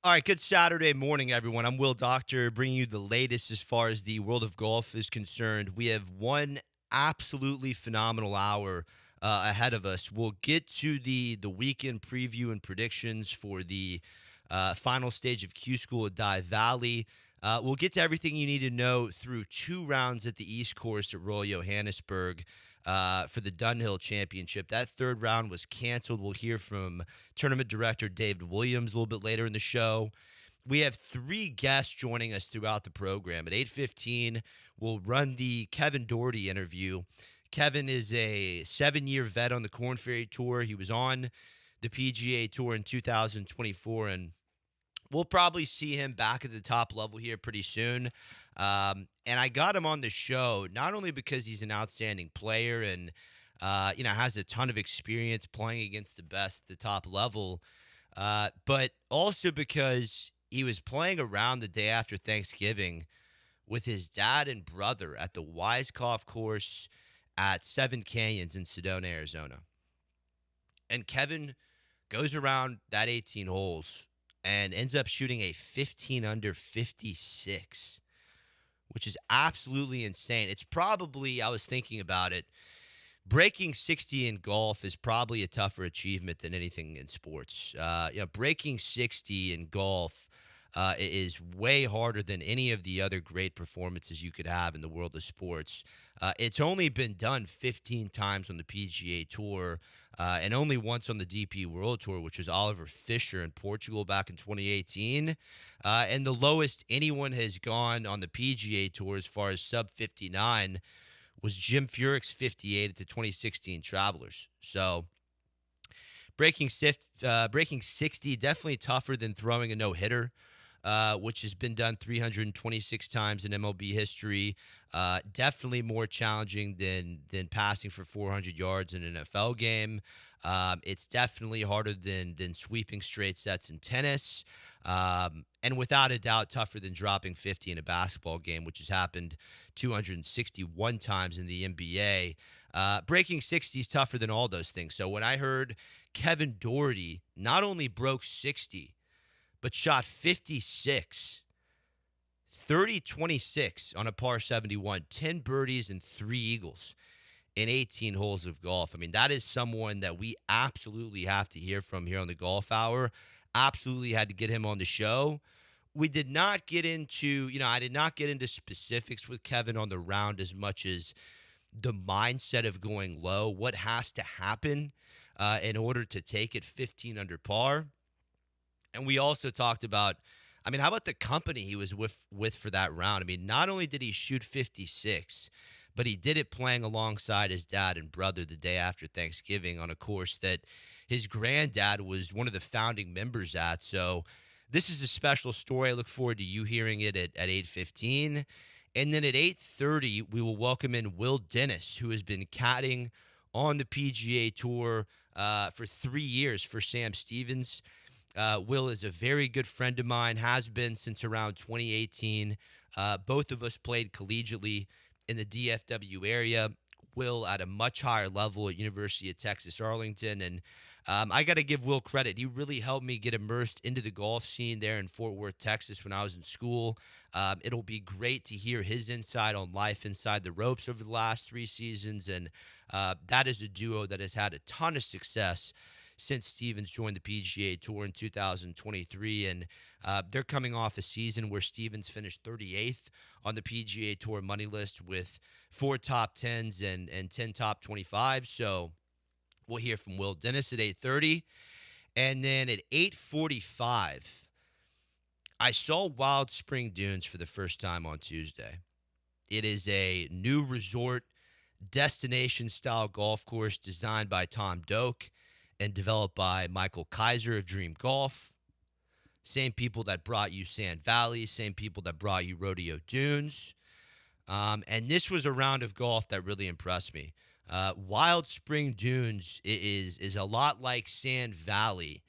All right, good Saturday morning, everyone. I'm Will Doctor, bringing you the latest as far as the world of golf is concerned. We have one absolutely phenomenal hour ahead of us. We'll get to the weekend preview and predictions for the final stage of Q School at Dive Valley. We'll get to everything you need to know through two rounds at the East Course at Royal Johannesburg for the Dunhill Championship. That third round was canceled. We'll hear from tournament director David Williams a little bit later in the show. We have three guests joining us throughout the program. At 8:15, we'll run the Kevin Doherty interview. Kevin is a 7-year vet on the Korn Ferry Tour. He was on the PGA Tour in 2024, and we'll probably see him back at the top level here pretty soon. And I got him on the show not only because he's an outstanding player and has a ton of experience playing against the best at the top level, but also because he was playing around the day after Thanksgiving with his dad and brother at the Wisecroft course at Seven Canyons in Sedona, Arizona. And Kevin goes around that 18 holes and ends up shooting a 15 under 56, which is absolutely insane. It's probably, I was thinking about it, breaking 60 in golf is probably a tougher achievement than anything in sports. Breaking 60 in golf is way harder than any of the other great performances you could have in the world of sports. It's only been done 15 times on the PGA Tour and only once on the DP World Tour, which was Oliver Fisher in Portugal back in 2018. And the lowest anyone has gone on the PGA Tour as far as sub 59 was Jim Furyk's 58 at the 2016 Travelers. So breaking 60, definitely tougher than throwing a no-hitter, which has been done 326 times in MLB history. Definitely more challenging than passing for 400 yards in an NFL game. It's definitely harder than sweeping straight sets in tennis. And without a doubt, tougher than dropping 50 in a basketball game, which has happened 261 times in the NBA. Breaking 60 is tougher than all those things. So when I heard Kevin Doherty not only broke 60, but shot 56, 30-26 on a par 71, 10 birdies and 3 eagles in 18 holes of golf. I mean, that is someone that we absolutely have to hear from here on the Golf Hour. Absolutely had to get him on the show. We did not get into, I did not get into specifics with Kevin on the round as much as the mindset of going low, what has to happen in order to take it 15 under par. And we also talked about, how about the company he was with for that round? I mean, not only did he shoot 56, but he did it playing alongside his dad and brother the day after Thanksgiving on a course that his granddad was one of the founding members at. So this is a special story. I look forward to you hearing it at 8:15. And then at 8:30, we will welcome in Will Dennis, who has been caddying on the PGA Tour for 3 years for Sam Stevens. Will is a very good friend of mine, has been since around 2018. Both of us played collegiately in the DFW area. Will at a much higher level at University of Texas Arlington. And I got to give Will credit. He really helped me get immersed into the golf scene there in Fort Worth, Texas when I was in school. It'll be great to hear his insight on life inside the ropes over the last 3 seasons. And that is a duo that has had a ton of success since Stevens joined the PGA Tour in 2023. And they're coming off a season where Stevens finished 38th on the PGA Tour money list with 4 top 10s and 10 top 25s. So we'll hear from Will Dennis at 8:30. And then at 8:45, I saw Wild Spring Dunes for the first time on Tuesday. It is a new resort destination-style golf course designed by Tom Doak and developed by Michael Kaiser of Dream Golf. Same people that brought you Sand Valley, same people that brought you Rodeo Dunes. And this was a round of golf that really impressed me. Wild Spring Dunes is a lot like Sand Valley,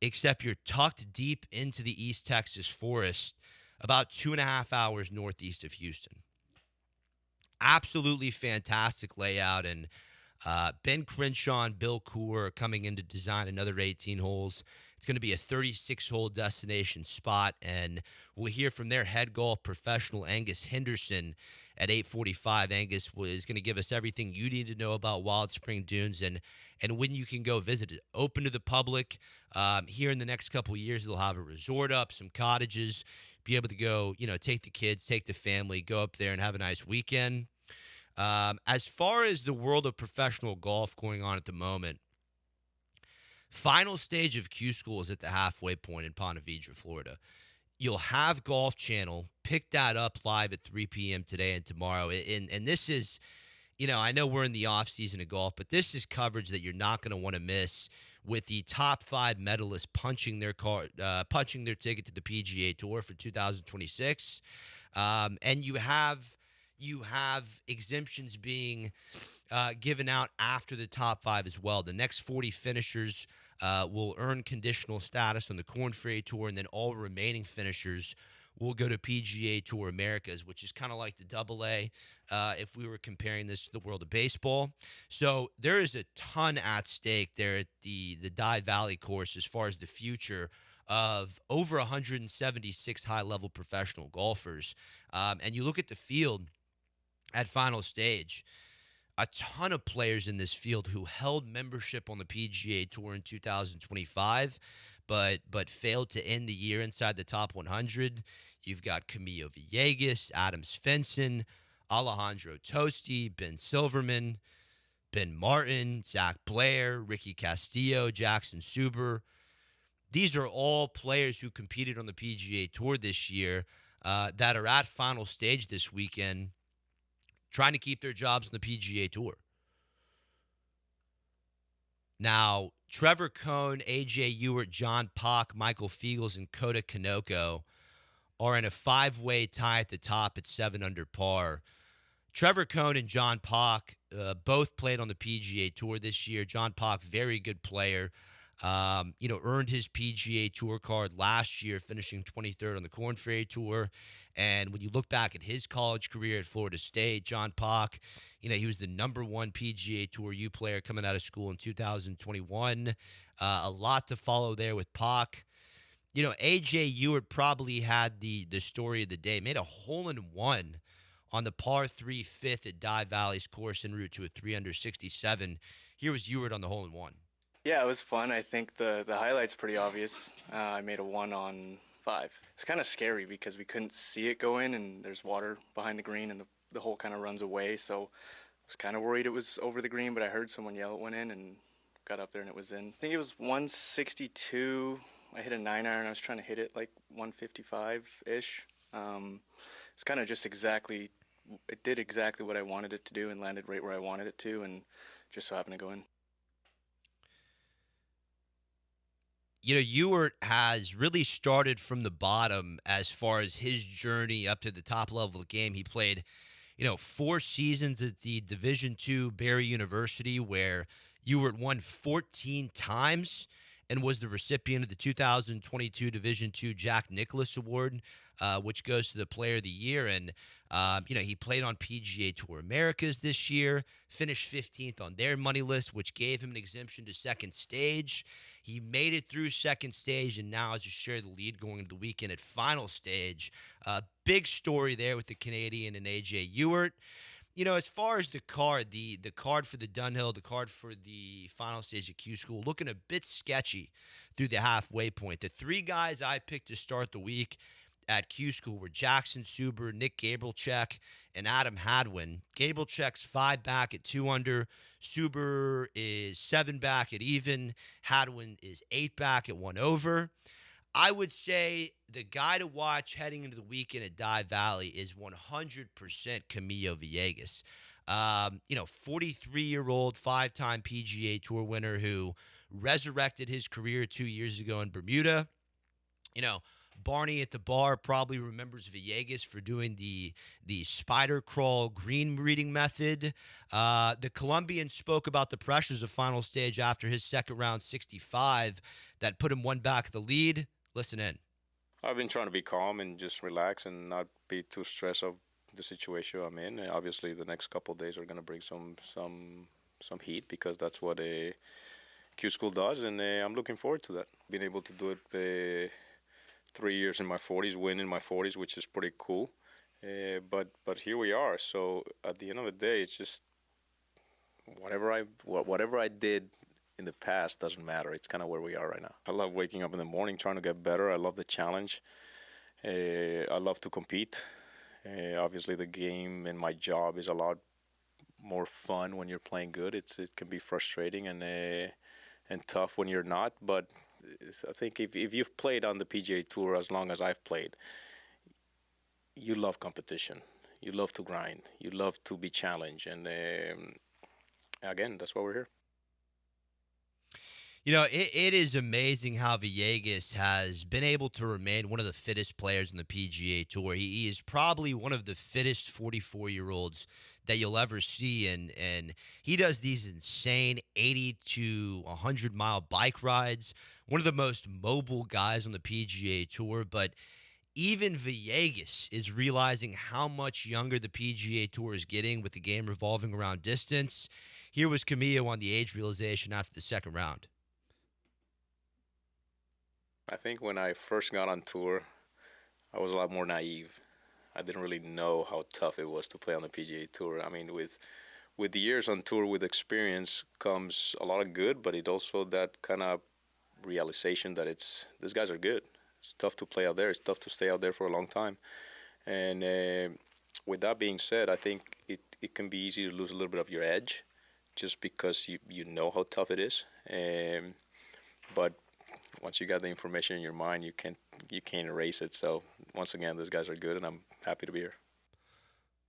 except you're tucked deep into the East Texas forest, about 2.5 hours northeast of Houston. Absolutely fantastic layout, and Ben Crenshaw and Bill Coore are coming in to design another 18 holes. It's going to be a 36-hole destination spot, and we'll hear from their head golf professional, Angus Henderson, at 8:45. Angus is going to give us everything you need to know about Wild Spring Dunes and when you can go visit it. Open to the public. Here in the next couple of years, they'll have a resort up, some cottages, be able to go, take the kids, take the family, go up there and have a nice weekend. As far as the world of professional golf going on at the moment, final stage of Q School is at the halfway point in Ponte Vedra, Florida. You'll have Golf Channel pick that up live at 3 p.m. today and tomorrow. And this is, I know we're in the off season of golf, but this is coverage that you're not going to want to miss, with the top 5 medalists punching their ticket to the PGA Tour for 2026. And you have exemptions being given out after the top 5 as well. The next 40 finishers will earn conditional status on the Korn Ferry Tour, and then all remaining finishers will go to PGA Tour Americas, which is kind of like the AA if we were comparing this to the world of baseball. So there is a ton at stake there at the Dye Valley course as far as the future of over 176 high-level professional golfers. And you look at the field at final stage, a ton of players in this field who held membership on the PGA Tour in 2025, but failed to end the year inside the top 100. You've got Camilo Villegas, Adam Svensson, Alejandro Tosti, Ben Silverman, Ben Martin, Zach Blair, Ricky Castillo, Jackson Suber. These are all players who competed on the PGA Tour this year that are at final stage this weekend, trying to keep their jobs on the PGA Tour. Now, Trevor Cohn, A.J. Ewart, John Pock, Michael Fiegels, and Kota Kanoko are in a 5-way tie at the top at 7 under par. Trevor Cohn and John Pock both played on the PGA Tour this year. John Pock, very good player. Earned his PGA Tour card last year, finishing 23rd on the Korn Ferry Tour. And when you look back at his college career at Florida State, John Pock, he was the #1 PGA Tour U player coming out of school in 2021. A lot to follow there with Pock. A.J. Ewart probably had the story of the day. Made a hole-in-one on the par 3 fifth at Dye Valley's course en route to a 367. Here was Ewart on the hole-in-one. Yeah, it was fun. I think the highlight's pretty obvious. I made a 1 on 5. It's kind of scary because we couldn't see it go in, and there's water behind the green, and the hole kind of runs away. So I was kind of worried it was over the green, but I heard someone yell it went in, and got up there and it was in. I think it was 162. I hit a 9-iron. I was trying to hit it like 155-ish. It's kind of just it did exactly what I wanted it to do and landed right where I wanted it to, and just so happened to go in. Ewart has really started from the bottom as far as his journey up to the top level of the game. He played, 4 seasons at the Division II Barry University, where Ewart won 14 times and was the recipient of the 2022 Division II Jack Nicklaus Award, which goes to the Player of the Year. And, he played on PGA Tour Americas this year, finished 15th on their money list, which gave him an exemption to second stage. He made it through second stage and now has just shared the lead going into the weekend at final stage. Big story there with the Canadian and A.J. Ewart. As far as the card, the card for the Dunhill, the card for the final stage of Q School, looking a bit sketchy through the halfway point. The 3 guys I picked to start the week at Q School were Jackson Suber, Nick Gabrielchek, and Adam Hadwin. Gabrielchek's 5 back at 2 under. Suber is 7 back at even. Hadwin is 8 back at 1 over. I would say the guy to watch heading into the weekend at Dye Valley is 100% Camilo Villegas. 43-year-old, 5-time PGA Tour winner who resurrected his career 2 years ago in Bermuda. Barney at the bar probably remembers Villegas for doing the spider crawl green reading method. The Colombian spoke about the pressures of final stage after his second round 65 that put him 1 back of the lead. Listen in. I've been trying to be calm and just relax and not be too stressed of the situation I'm in. And obviously, the next couple of days are going to bring some heat because that's what Q School does, and I'm looking forward to that. Being able to do it 3 years in my 40s, win in my 40s, which is pretty cool. But here we are. So at the end of the day, it's just whatever I did in the past doesn't matter. It's kind of where we are right now. I love waking up in the morning, trying to get better. I love the challenge. I love to compete. Obviously, the game and my job is a lot more fun when you're playing good. It can be frustrating and tough when you're not. But I think if you've played on the PGA Tour as long as I've played, you love competition. You love to grind. You love to be challenged. And again, that's why we're here. You know, it is amazing how Villegas has been able to remain one of the fittest players in the PGA Tour. He is probably one of the fittest 44-year-olds that you'll ever see, and he does these insane 80 to 100-mile bike rides, one of the most mobile guys on the PGA Tour. But even Villegas is realizing how much younger the PGA Tour is getting with the game revolving around distance. Here was Camilo on the age realization after the second round. I think when I first got on tour, I was a lot more naive. I didn't really know how tough it was to play on the PGA Tour. I mean, with the years on tour, with experience comes a lot of good, but it also that kind of realization that these guys are good. It's tough to play out there. It's tough to stay out there for a long time. And with that being said, I think it can be easy to lose a little bit of your edge just because you know how tough it is. But once you got the information in your mind, you can't erase it. So once again, these guys are good, and I'm happy to be here.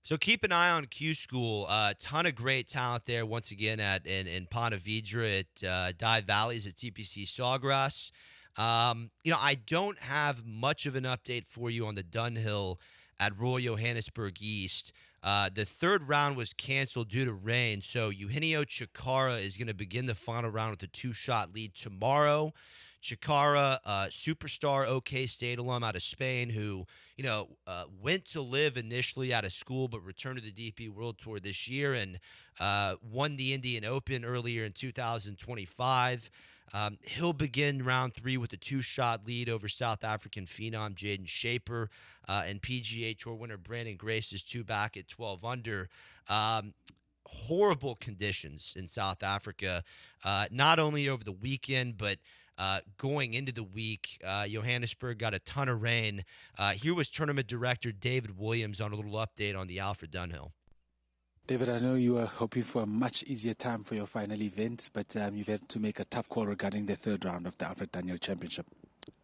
So keep an eye on Q School. A ton of great talent there once again in Ponte Vedra at Dive Valleys at TPC Sawgrass. I don't have much of an update for you on the Dunhill at Royal Johannesburg East. The third round was canceled due to rain, so Eugenio Chacarra is going to begin the final round with a 2-shot lead tomorrow. Chacarra, superstar OK State alum out of Spain who, went to live initially out of school but returned to the DP World Tour this year and won the Indian Open earlier in 2025. He'll begin round 3 with a 2-shot lead over South African phenom Jaden Shaper and PGA Tour winner Brandon Grace is 2 back at 12 under. Horrible conditions in South Africa, not only over the weekend, but going into the week. Johannesburg got a ton of rain. Here was tournament director David Williams on a little update on the Alfred Dunhill. David, I know you were hoping for a much easier time for your final event, but you've had to make a tough call regarding the third round of the Alfred Dunhill Championship.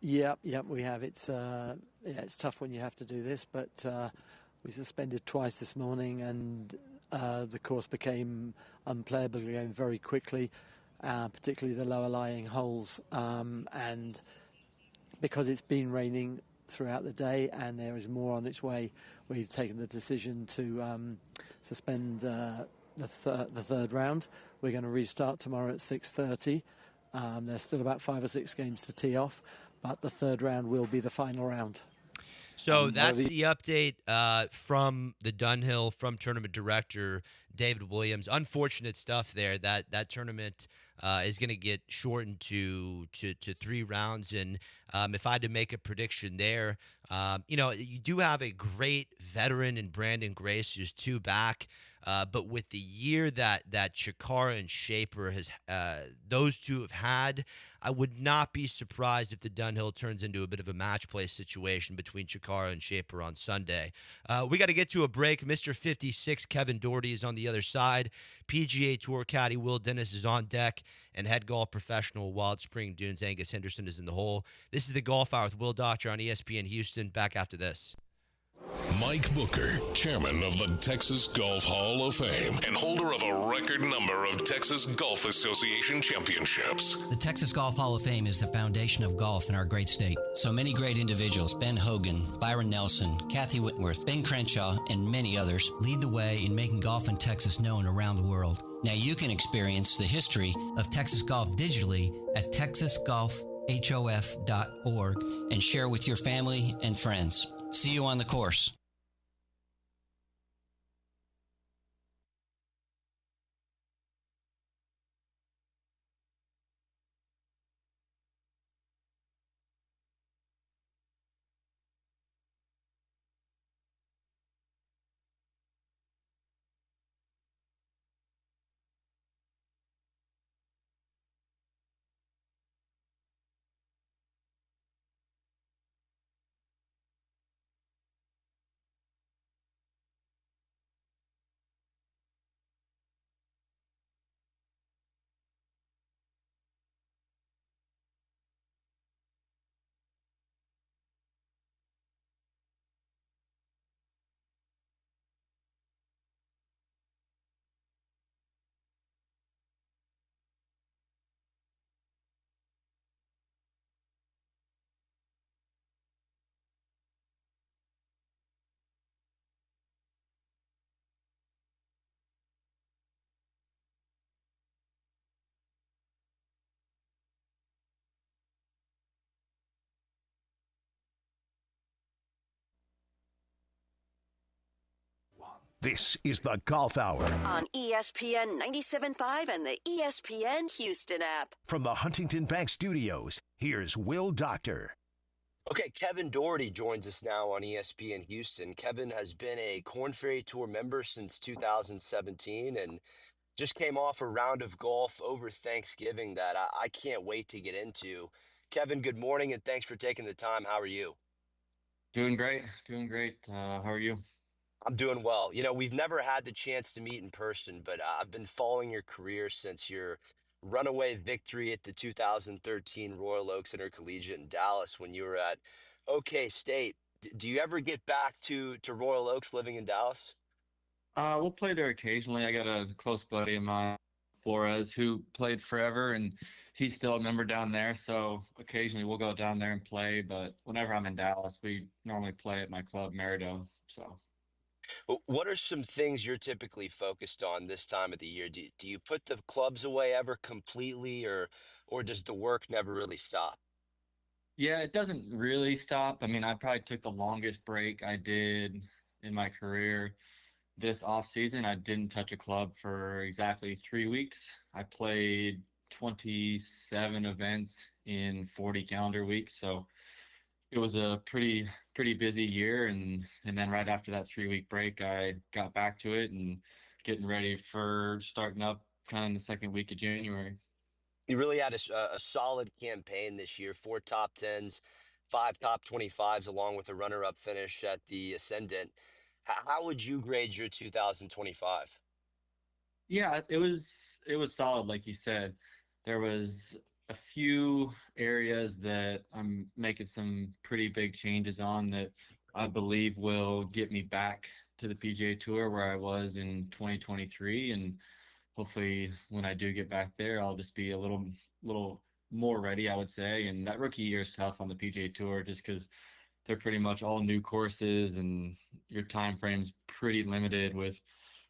Yeah, we have. It's tough when you have to do this, but we suspended twice this morning, and the course became unplayable again very quickly, particularly the lower lying holes. And because it's been raining throughout the day and there is more on its way, we've taken the decision to suspend the third round. We're going to restart tomorrow at 6:30. There's still about 5 or 6 games to tee off, but the third round will be the final round. So that's the update from the Dunhill, from tournament director David Williams. Unfortunate stuff there. That tournament is going to get shortened to 3 rounds. And if I had to make a prediction there, you do have a great veteran in Brandon Grace, who's 2 back. But with the year that Chacarra and Shaper those two have had, I would not be surprised if the Dunhill turns into a bit of a match play situation between Chacarra and Shaper on Sunday. We got to get to a break. Mr. 56, Kevin Doherty, is on the other side. PGA Tour caddy Will Dennis is on deck, and head golf professional Wild Spring Dunes Angus Henderson is in the hole. This is the Golf Hour with Will Doctor on ESPN Houston. Back after this. Mike Booker, chairman of the Texas Golf Hall of Fame and holder of a record number of Texas Golf Association championships. The Texas Golf Hall of Fame is the foundation of golf in our great state. So many great individuals, Ben Hogan, Byron Nelson, Kathy Whitworth, Ben Crenshaw, and many others, lead the way in making golf in Texas known around the world. Now you can experience the history of Texas golf digitally at texasgolfhof.org and share with your family and friends. See you on the course. This is the Golf Hour on ESPN 97.5 and the ESPN Houston app. From the Huntington Bank Studios, here's Will Doctor. Okay, Kevin Doherty joins us now on ESPN Houston. Kevin has been a Korn Ferry Tour member since 2017 and just came off a round of golf over Thanksgiving that I can't wait to get into. Kevin, good morning and thanks for taking the time. How are you? Doing great. How are you? I'm doing well. You know, we've never had the chance to meet in person, but I've been following your career since your runaway victory at the 2013 Royal Oaks Intercollegiate in Dallas when you were at OK State. Do you ever get back to Royal Oaks living in Dallas? We'll play there occasionally. I got a close buddy of mine, Flores, who played forever, and he's still a member down there. So occasionally we'll go down there and play. But whenever I'm in Dallas, we normally play at my club, Merido. So. What are some things you're typically focused on this time of the year? Do you put the clubs away ever completely, or does the work never really stop? Yeah, it doesn't really stop. I mean, I probably took the longest break I did in my career this off season. I didn't touch a club for exactly 3 weeks. I played 27 events in 40 calendar weeks. So it was a pretty busy year, and then right after that 3 week break, I got back to it and getting ready for starting up kind of in the second week of January. You really had a solid campaign this year, 4 top 10s, 5 top 25s, along with a runner-up finish at the Ascendant. How would you grade your 2025? Yeah, it was solid, like you said. There was a few areas that I'm making some pretty big changes on that I believe will get me back to the PGA Tour where I was in 2023, and hopefully when I do get back there, I'll just be a little more ready, I would say. And that rookie year is tough on the PGA Tour just because they're pretty much all new courses and your time frame's pretty limited with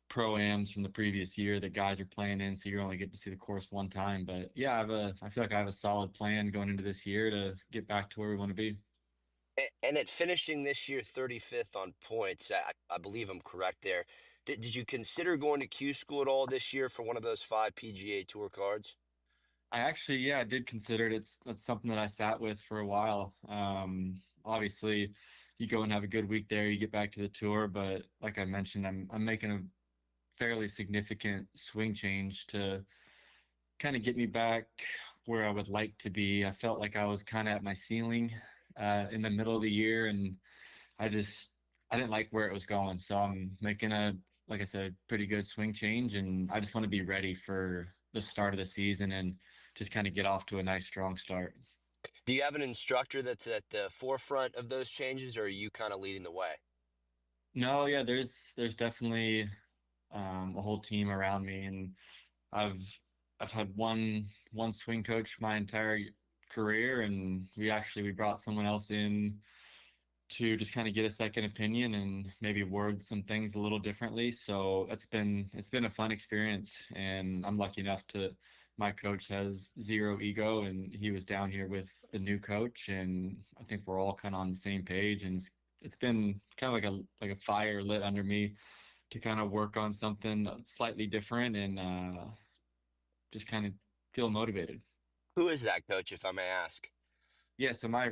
pro-ams from the previous year that guys are playing in, so you only get to see the course one time. But yeah, I feel like I have a solid plan going into this year to get back to where we want to be. And at finishing this year 35th on points, I believe I'm correct there. Did you consider going to Q school at all this year for one of those 5 PGA Tour cards? I actually, yeah, I did consider it. That's something that I sat with for a while. Obviously, you go and have a good week there, you get back to the tour, but like I mentioned, I'm making a fairly significant swing change to kind of get me back where I would like to be. I felt like I was kind of at my ceiling in the middle of the year, and I didn't like where it was going. So I'm making like I said, a pretty good swing change, and I just want to be ready for the start of the season and just kind of get off to a nice strong start. Do you have an instructor that's at the forefront of those changes, or are you kind of leading the way? No, yeah, there's definitely a whole team around me, and I've had one swing coach my entire career, and we brought someone else in to just kind of get a second opinion and maybe word some things a little differently. So it's been a fun experience, and I'm lucky enough to my coach has zero ego, and he was down here with the new coach, and I think we're all kind of on the same page, and it's been kind of like a fire lit under me to kind of work on something slightly different and just kind of feel motivated. Who is that coach, if I may ask? Yeah, so my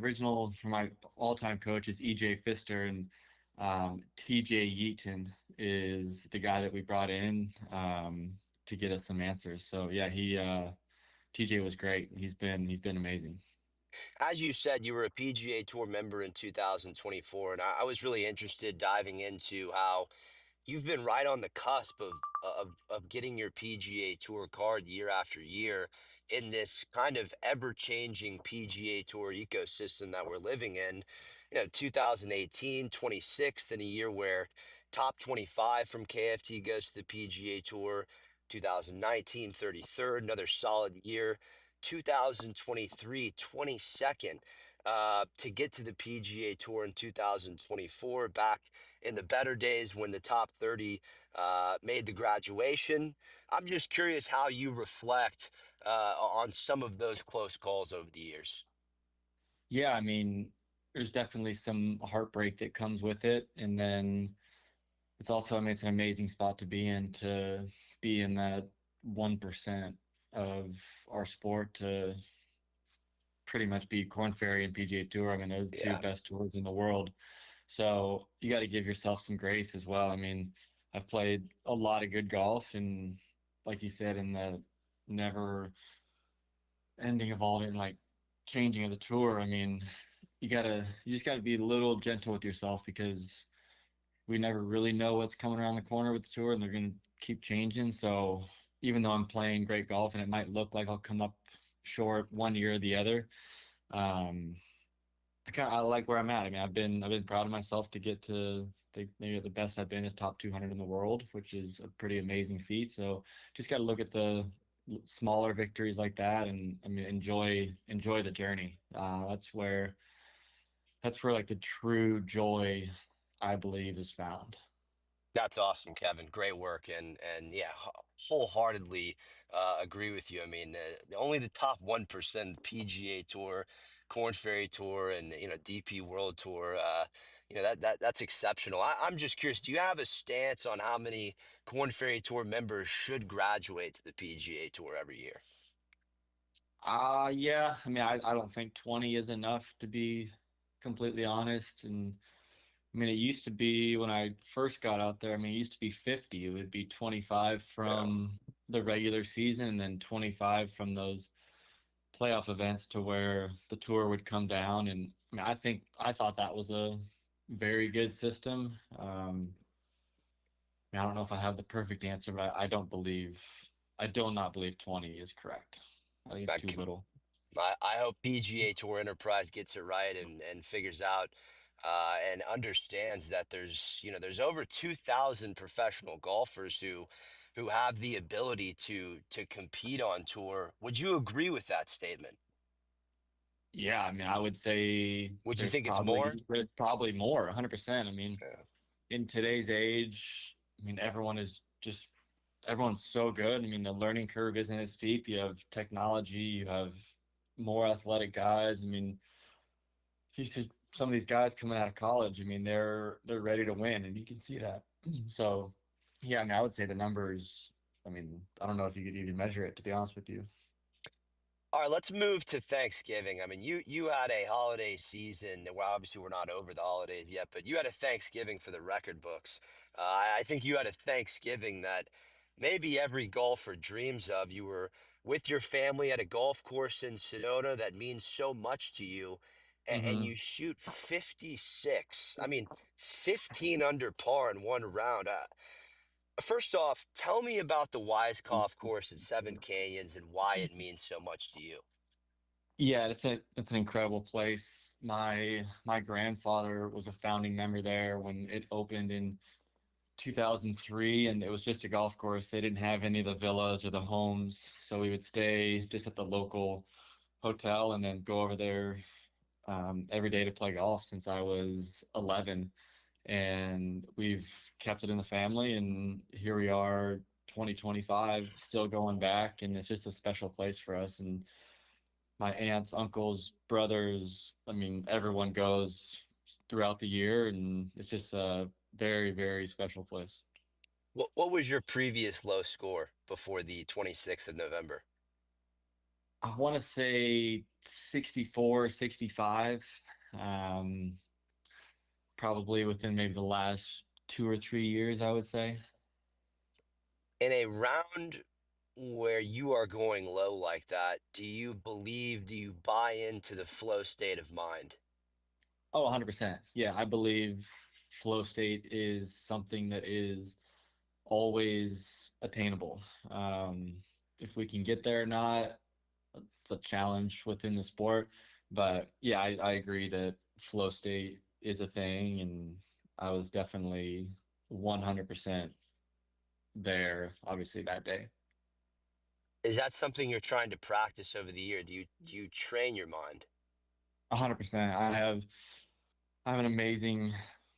all-time coach is EJ Pfister, and TJ Yeaton is the guy that we brought in to get us some answers. So yeah, TJ was great. He's been amazing. As you said, you were a PGA Tour member in 2024, and I was really interested diving into how you've been right on the cusp of getting your PGA Tour card year after year in this kind of ever-changing PGA Tour ecosystem that we're living in. 2018, 26th in a year where top 25 from KFT goes to the PGA Tour. 2019, 33rd, another solid year. 2023, 22nd to get to the PGA Tour in 2024, back in the better days when the top 30 made the graduation. I'm just curious how you reflect on some of those close calls over the years. Yeah, I mean, there's definitely some heartbreak that comes with it, and then it's also, I mean, it's an amazing spot to be in that 1% of our sport to pretty much beat Corn Ferry and PGA Tour. I mean, those are the two Yeah. best tours in the world. So you got to give yourself some grace as well. I mean, I've played a lot of good golf, and like you said, in the never ending, evolving, like changing of the tour. I mean, you just gotta be a little gentle with yourself because we never really know what's coming around the corner with the tour, and they're gonna keep changing. So even though I'm playing great golf, and it might look like I'll come up short one year or the other, um, I like where I'm at. I mean, I've been proud of myself to get to, I think maybe the best I've been is top 200 in the world, which is a pretty amazing feat. So just got to look at the smaller victories like that, and I mean enjoy the journey. That's where like the true joy, I believe, is found. That's awesome, Kevin. Great work, and yeah, wholeheartedly agree with you. I mean, only the top 1% PGA Tour, Corn Ferry Tour, and DP World Tour. That's exceptional. I'm just curious. Do you have a stance on how many Corn Ferry Tour members should graduate to the PGA Tour every year? Yeah. I mean, I don't think 20 is enough, to be completely honest. And I mean, it used to be when I first got out there, I mean, it used to be 50. It would be 25 Yeah. from the regular season and then 25 from those playoff events to where the tour would come down. And I mean, I thought that was a very good system. I don't know if I have the perfect answer, but I do not believe 20 is correct. I think it's That too little. I hope PGA Tour Enterprise gets it right and figures out and understands that there's over 2,000 professional golfers who have the ability to compete on tour. Would you agree with that statement? Yeah, I mean, I would say Would you there's think it's probably more? there's probably more, 100%. I mean, Yeah. in today's age, I mean, everyone's so good. I mean, the learning curve isn't as steep. You have technology, you have more athletic guys. I mean, you see some of these guys coming out of college. I mean, they're ready to win, and you can see that. So, yeah, I mean, I would say the numbers. I mean, I don't know if you could even measure it, to be honest with you. All right, let's move to Thanksgiving. I mean, you had a holiday season. Well, obviously we're not over the holidays yet, but you had a Thanksgiving for the record books. I think you had a Thanksgiving that maybe every golfer dreams of. You were with your family at a golf course in Sedona that means so much to you, and Hmm. you shoot 56. I mean, 15 under par in one round. First off, tell me about the Weiskopf course at Seven Canyons and why it means so much to you. Yeah, it's an incredible place. My grandfather was a founding member there when it opened in 2003, and it was just a golf course. They didn't have any of the villas or the homes, so we would stay just at the local hotel and then go over there every day to play golf since I was 11. And we've kept it in the family, and here we are, 2025, still going back, and it's just a special place for us. And my aunts, uncles, brothers, I mean, everyone goes throughout the year, and it's just a very, very special place. What was your previous low score before the 26th of November? I want to say 64, 65. Um, Probably within maybe the last 2 or 3 years, I would say. In a round where you are going low like that, do you buy into the flow state of mind? Oh, 100%. Yeah, I believe flow state is something that is always attainable. If we can get there or not, it's a challenge within the sport. But yeah, I agree that flow state is a thing, and I was definitely 100% there, obviously, that day. Is that something you're trying to practice over the year? Do you train your mind? 100%. I have an amazing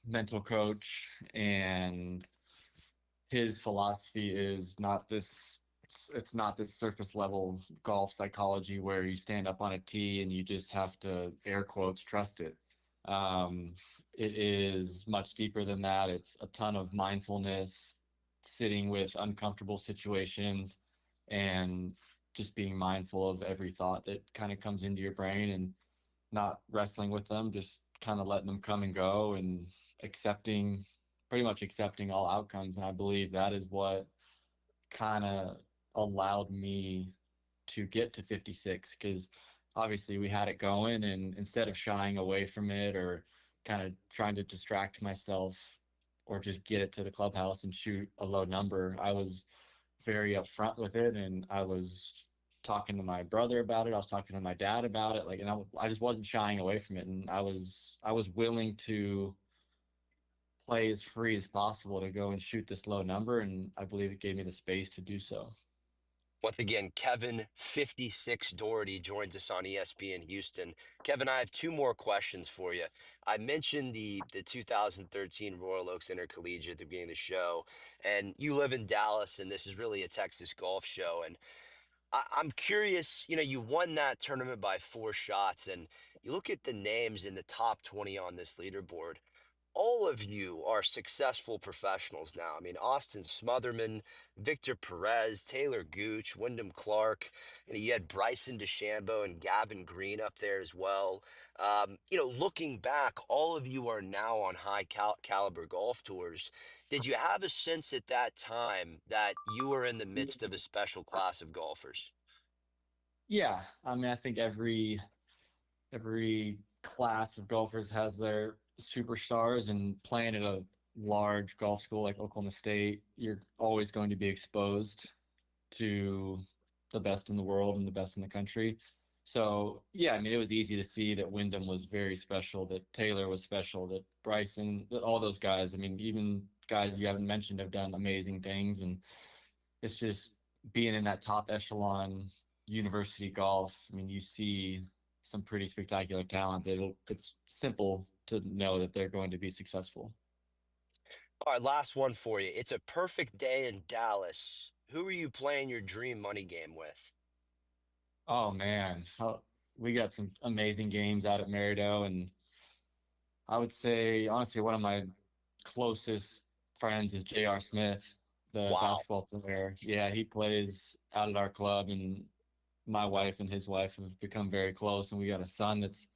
mental coach, and his philosophy is not this it's not this surface level golf psychology where you stand up on a tee and you just have to, air quotes, trust it. um it is much deeper than that. It's a ton of mindfulness, sitting with uncomfortable situations, and just being mindful of every thought that kind of comes into your brain and not wrestling with them, just kind of letting them come and go and accepting, pretty much accepting all outcomes. And I believe that is what kind of allowed me to get to 56, because obviously we had it going, and instead of shying away from it or kind of trying to distract myself or just get it to the clubhouse and shoot a low number, I was very upfront with it, and I was talking to my brother about it. I was talking to my dad about it, like, and I just wasn't shying away from it, and I was willing to play as free as possible to go and shoot this low number, and I believe it gave me the space to do so. Once again, Kevin 56 Doherty joins us on ESPN Houston. Kevin, I have two more questions for you. I mentioned the 2013 Royal Oaks Intercollegiate at the beginning of the show, and you live in Dallas, and this is really a Texas golf show. And I'm curious, you won that tournament by 4 shots, and you look at the names in the top 20 on this leaderboard. All of you are successful professionals now. I mean, Austin Smotherman, Victor Perez, Taylor Gooch, Wyndham Clark. You had Bryson DeChambeau and Gavin Green up there as well. Looking back, all of you are now on high caliber golf tours. Did you have a sense at that time that you were in the midst of a special class of golfers? Yeah, I mean, I think every class of golfers has their superstars, and playing at a large golf school like Oklahoma State, you're always going to be exposed to the best in the world and the best in the country. So, yeah, I mean, it was easy to see that Wyndham was very special, that Taylor was special, that Bryson, that all those guys, I mean, even guys you haven't mentioned have done amazing things. And it's just being in that top echelon university golf. I mean, you see some pretty spectacular talent that it's simple to know that they're going to be successful. All right, last one for you. It's a perfect day in Dallas. Who are you playing your dream money game with? Oh man, we got some amazing games out at Merido, and I would say honestly one of my closest friends is J.R. Smith, the Wow. basketball player. Yeah, he plays out at our club, and my wife and his wife have become very close, and we got a son that's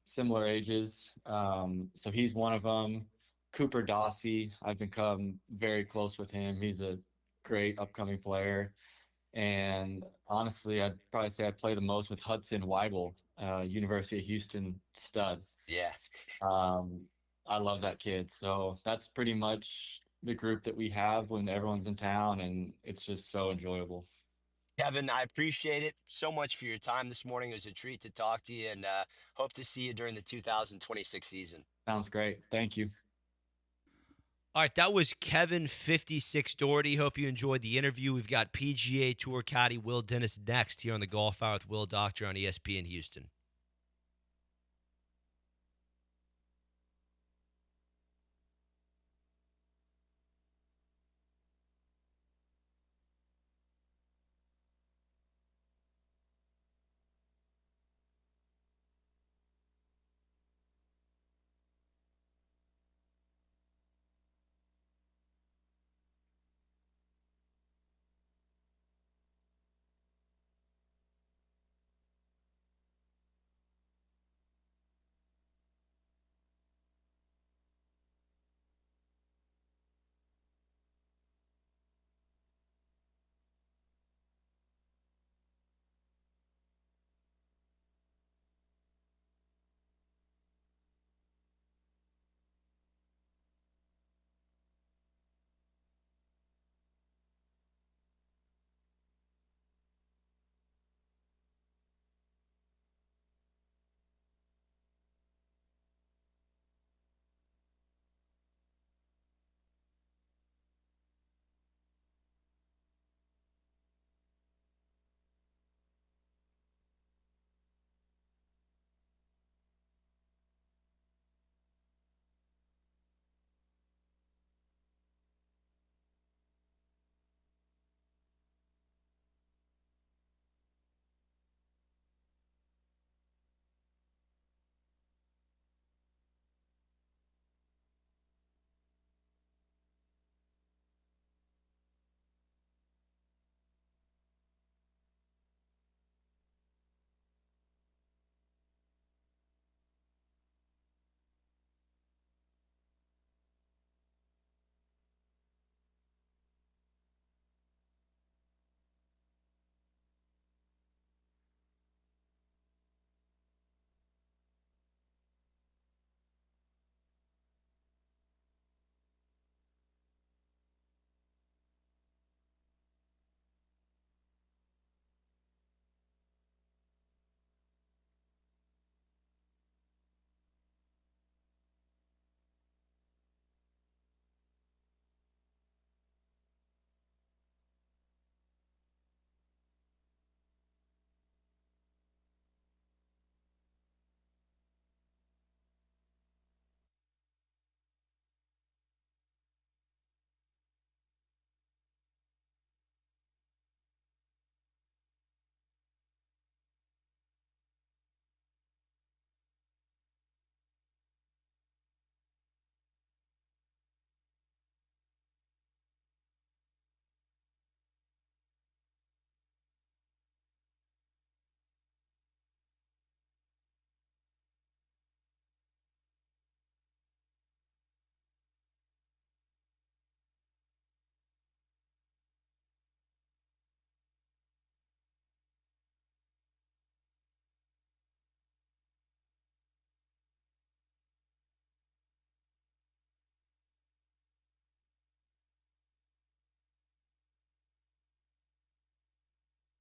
similar ages. So he's one of them. Cooper Dossie, I've become very close with him. He's a great upcoming player. And honestly, I'd probably say I play the most with Hudson Weigel, University of Houston stud. Yeah. Um, I love that kid. So that's pretty much the group that we have when everyone's in town, and it's just so enjoyable. Kevin, I appreciate it so much for your time this morning. It was a treat to talk to you, and hope to see you during the 2026 season. Sounds great. Thank you. All right, that was Kevin 56 Doherty. Hope you enjoyed the interview. We've got PGA Tour caddy Will Dennis next here on the Golf Hour with Will Doctor on ESPN Houston.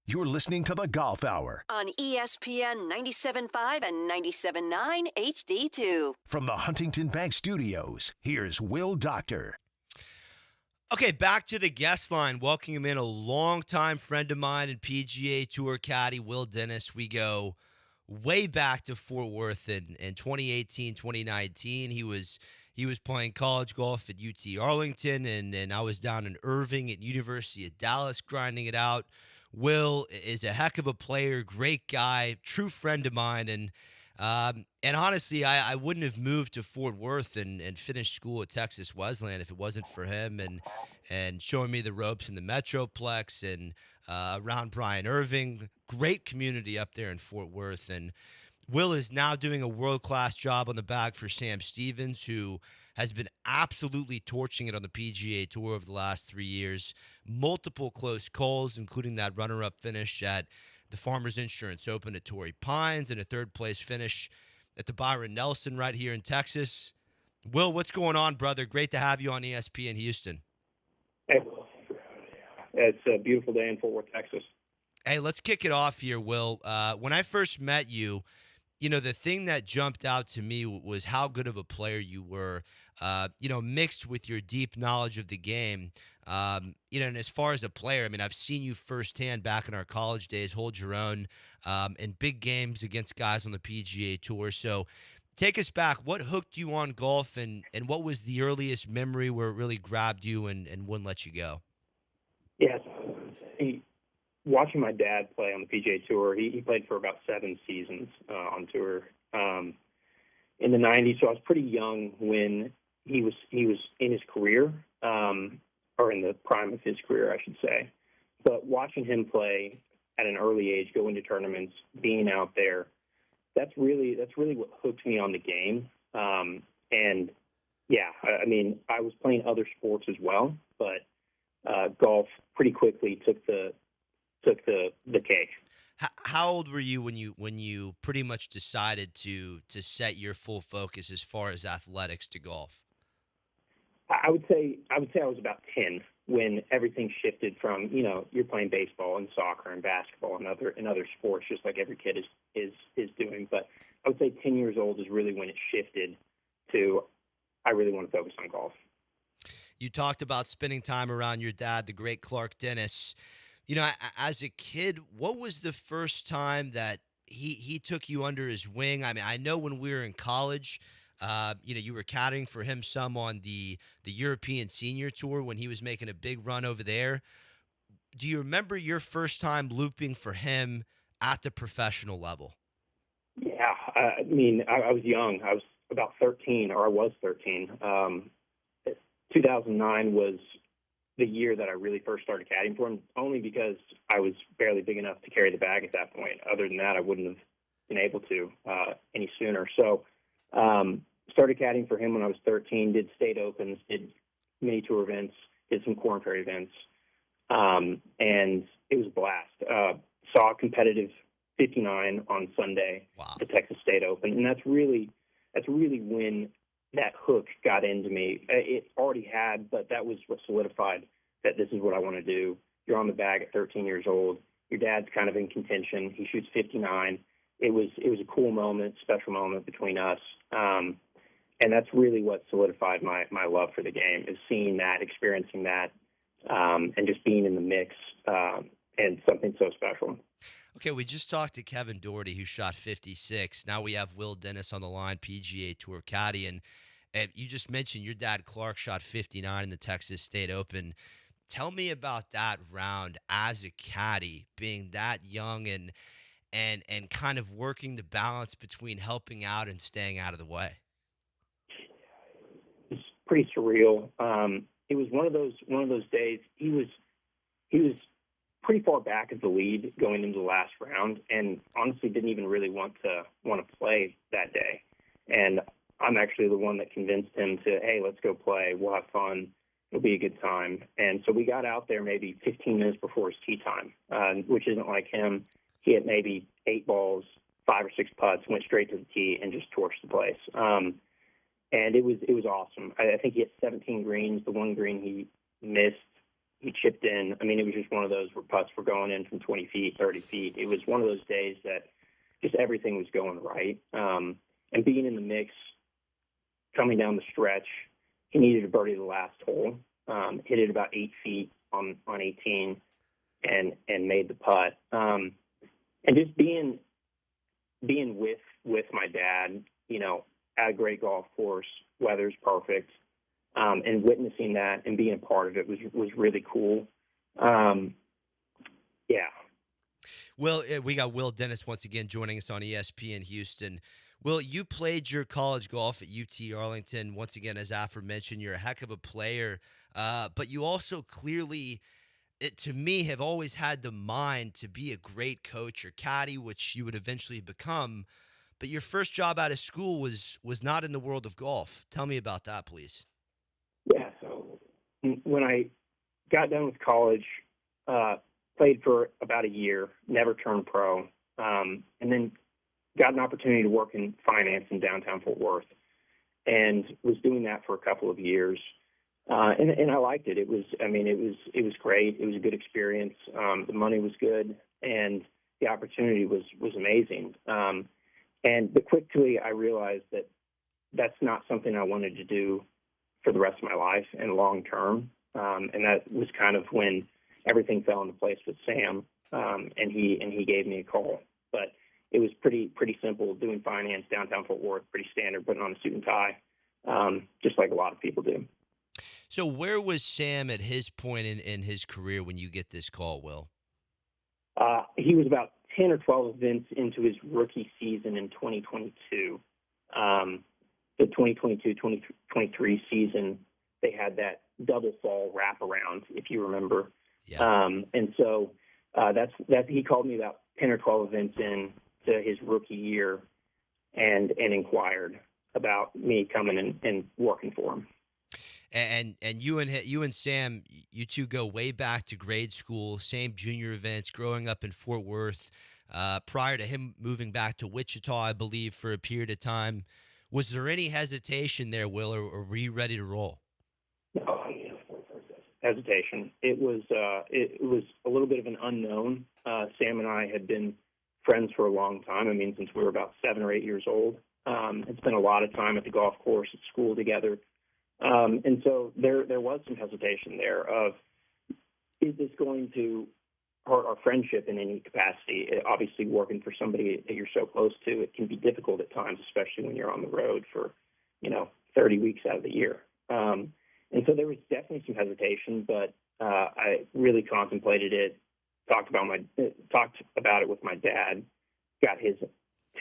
You're listening to the Golf Hour On ESPN 97.5 and 97.9 HD2. from the Huntington Bank Studios. Here's Will Doctor. Okay, back to the guest line. Welcoming in a longtime friend of mine and PGA Tour caddy, Will Dennis. We go way back to Fort Worth in 2018, 2019. He was playing college golf at UT Arlington, and I was down in Irving at University of Dallas grinding it out. Will is a heck of a player, great guy, true friend of mine, and honestly, I wouldn't have moved to Fort Worth and finished school at Texas Wesleyan if it wasn't for him and showing me the ropes in the Metroplex and around Brian Irving. Great community up there in Fort Worth, and Will is now doing a world-class job on the bag for Sam Stevens, who has been absolutely torching it on the PGA Tour over the last 3 years. Multiple close calls, including that runner-up finish at the Farmers Insurance Open at Torrey Pines and a third-place finish at the Byron Nelson right here in Texas. Will, what's going on, brother? Great to have you on ESPN Houston. Hey, it's a beautiful day in Fort Worth, Texas. Hey, let's kick it off here, Will. When I first met you, the thing that jumped out to me was how good of a player you were, mixed with your deep knowledge of the game. And as far as a player, I mean, I've seen you firsthand back in our college days hold your own in big games against guys on the PGA Tour. So take us back. What hooked you on golf, and what was the earliest memory where it really grabbed you and wouldn't let you go? Yes. Watching my dad play on the PGA Tour, he played for about 7 seasons on tour in the 90s. So I was pretty young when he was in his career, or in the prime of his career, I should say. But watching him play at an early age, go into tournaments, being out there, that's really what hooked me on the game. And yeah, I mean, I was playing other sports as well, but golf pretty quickly took the cake. How old were you when you pretty much decided to set your full focus as far as athletics to golf? I would say I was about 10 when everything shifted from, you're playing baseball and soccer and basketball and other sports, just like every kid is doing. But I would say 10 years old is really when it shifted to, I really want to focus on golf. You talked about spending time around your dad, the great Clark Dennis. As a kid, what was the first time that he took you under his wing? I mean, I know when we were in college, you were caddying for him some on the European Senior Tour when he was making a big run over there. Do you remember your first time looping for him at the professional level? Yeah, I mean, I was young. I was about 13, or I was 13. 2009 was the year that I really first started caddying for him, only because I was barely big enough to carry the bag at that point. Other than that, I wouldn't have been able to any sooner. So started caddying for him when I was 13, did state opens, did mini tour events, did some Korn Ferry events, and it was a blast. Saw a competitive 59 on Sunday, wow, the Texas State Open, and that's really when that hook got into me. It already had, but that was what solidified that this is what I want to do. You're on the bag at 13 years old. Your dad's kind of in contention. He shoots 59. It was a cool moment, special moment between us. And that's really what solidified my love for the game, is seeing that, experiencing that, and just being in the mix, and something so special. Okay, we just talked to Kevin Doherty, who shot 56. Now we have Will Dennis on the line, PGA Tour caddy, and you just mentioned your dad, Clark, shot 59 in the Texas State Open. Tell me about that round as a caddy, being that young and kind of working the balance between helping out and staying out of the way. It's pretty surreal. It was one of those days. He was pretty far back as the lead going into the last round, and honestly didn't even really want to play that day. And I'm actually the one that convinced him to, hey, let's go play. We'll have fun. It'll be a good time. And so we got out there maybe 15 minutes before his tee time, which isn't like him. He hit maybe 8 balls, 5 or 6 putts, went straight to the tee, and just torched the place. And it was awesome. I think he hit 17 greens. The one green he missed, he chipped in. I mean, it was just one of those where putts were going in from 20 feet, 30 feet. It was one of those days that just everything was going right. And being in the mix, coming down the stretch, he needed to birdie the last hole, hit it about 8 feet on 18, and made the putt. And just being with my dad, you know, at a great golf course, weather's perfect, and witnessing that and being a part of it was really cool. Yeah. Will, we got Will Dennis once again joining us on ESPN Houston. Will, you played your college golf at UT Arlington. Once again, as aforementioned, you're a heck of a player, but you also clearly, to me, have always had the mind to be a great coach or caddy, which you would eventually become. But your first job out of school was not in the world of golf. Tell me about that, please. Yeah, so when I got done with college, played for about a year, never turned pro, and then got an opportunity to work in finance in downtown Fort Worth, and was doing that for a couple of years. And I liked it. It was great. It was a good experience. The money was good, and the opportunity was amazing. But quickly I realized that that's not something I wanted to do for the rest of my life and long term. And that was kind of when everything fell into place with Sam, and he gave me a call. But it was pretty simple, doing finance downtown Fort Worth, pretty standard, putting on a suit and tie, just like a lot of people do. So where was Sam at his point in his career when you get this call, Will? He was about 10 or 12 events into his rookie season in 2022. The 2022-2023 season, they had that double fall wraparound, if you remember. Yeah. And so that's he called me about 10 or 12 events in to his rookie year and inquired about me coming and working for him. And you and Sam, you two go way back to grade school, same junior events, growing up in Fort Worth. Prior to him moving back to Wichita, I believe, for a period of time, was there any hesitation there, Will, or were you ready to roll? No, hesitation. It was a little bit of an unknown. Sam and I had been friends for a long time. I mean, since we were about 7 or 8 years old. Had spent a lot of time at the golf course at school together. And so there was some hesitation there of, is this going to hurt our friendship in any capacity? Obviously, working for somebody that you're so close to, it can be difficult at times, especially when you're on the road for, 30 weeks out of the year. And so there was definitely some hesitation, but I really contemplated it, talked about it with my dad, got his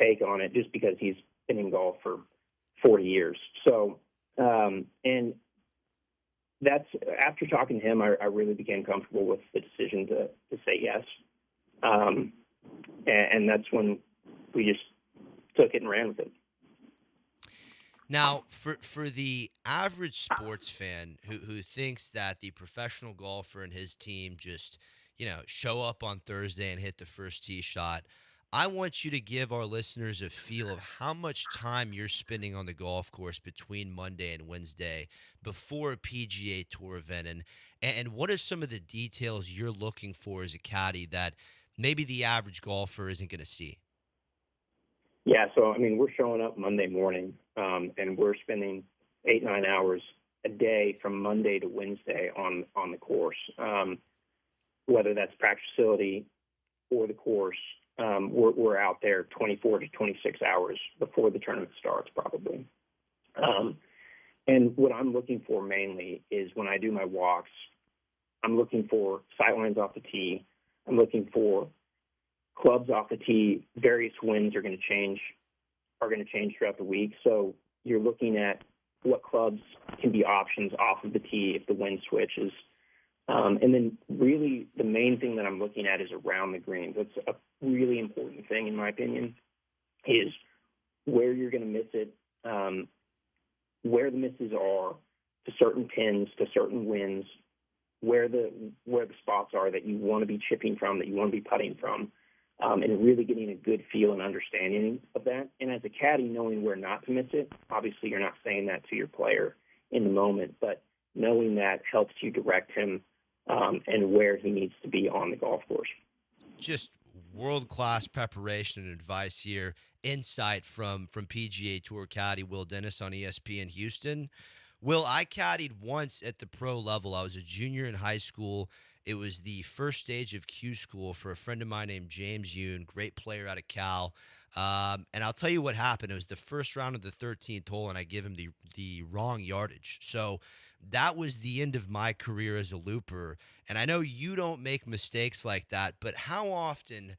take on it just because he's been in golf for 40 years. So, and that's after talking to him, I really became comfortable with the decision to say yes. And that's when we just took it and ran with it. Now, for the average sports fan who thinks that the professional golfer and his team just, show up on Thursday and hit the first tee shot, I want you to give our listeners a feel of how much time you're spending on the golf course between Monday and Wednesday before a PGA Tour event, and what are some of the details you're looking for as a caddy that maybe the average golfer isn't going to see? Yeah, so, we're showing up Monday morning, and we're spending 8-9 hours a day from Monday to Wednesday on the course, whether that's practice facility or the course. We're out there 24 to 26 hours before the tournament starts, probably. And what I'm looking for mainly is when I do my walks, I'm looking for sight lines off the tee. I'm looking for clubs off the tee. Various winds are going to change throughout the week. So you're looking at what clubs can be options off of the tee if the wind switches. And then really the main thing that I'm looking at is around the green. That's a really important thing, in my opinion, is where you're going to miss it, where the misses are to certain pins, to certain winds, where the spots are that you want to be chipping from, that you want to be putting from, and really getting a good feel and understanding of that. And as a caddy, knowing where not to miss it, obviously you're not saying that to your player in the moment, but knowing that helps you direct him and where he needs to be on the golf course. Just world-class preparation and advice here. Insight from PGA Tour caddy Will Dennis on ESPN Houston. Will, I caddied once at the pro level. I was a junior in high school. It was the first stage of Q school for a friend of mine named James Yoon, great player out of Cal. And I'll tell you what happened. It was the first round of the 13th hole, and I gave him the wrong yardage. So that was the end of my career as a looper. And I know you don't make mistakes like that, but how often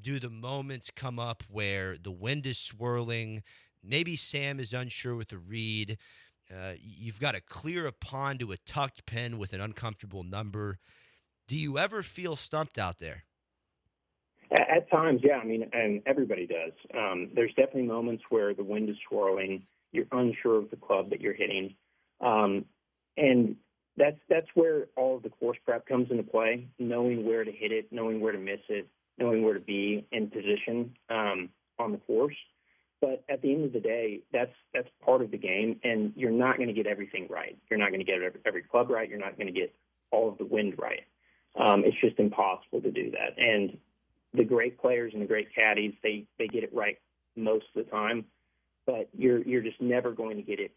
do the moments come up where the wind is swirling, maybe Sam is unsure with the read, you've got to clear a pond to a tucked pin with an uncomfortable number. Do you ever feel stumped out there? At times, yeah. I mean, and everybody does. There's definitely moments where the wind is swirling. You're unsure of the club that you're hitting. And that's where all of the course prep comes into play, knowing where to hit it, knowing where to miss it, knowing where to be in position on the course. But at the end of the day, that's part of the game, and you're not going to get everything right. You're not going to get every club right. You're not going to get all of the wind right. It's just impossible to do that. And the great players and the great caddies, they get it right most of the time, but you're just never going to get it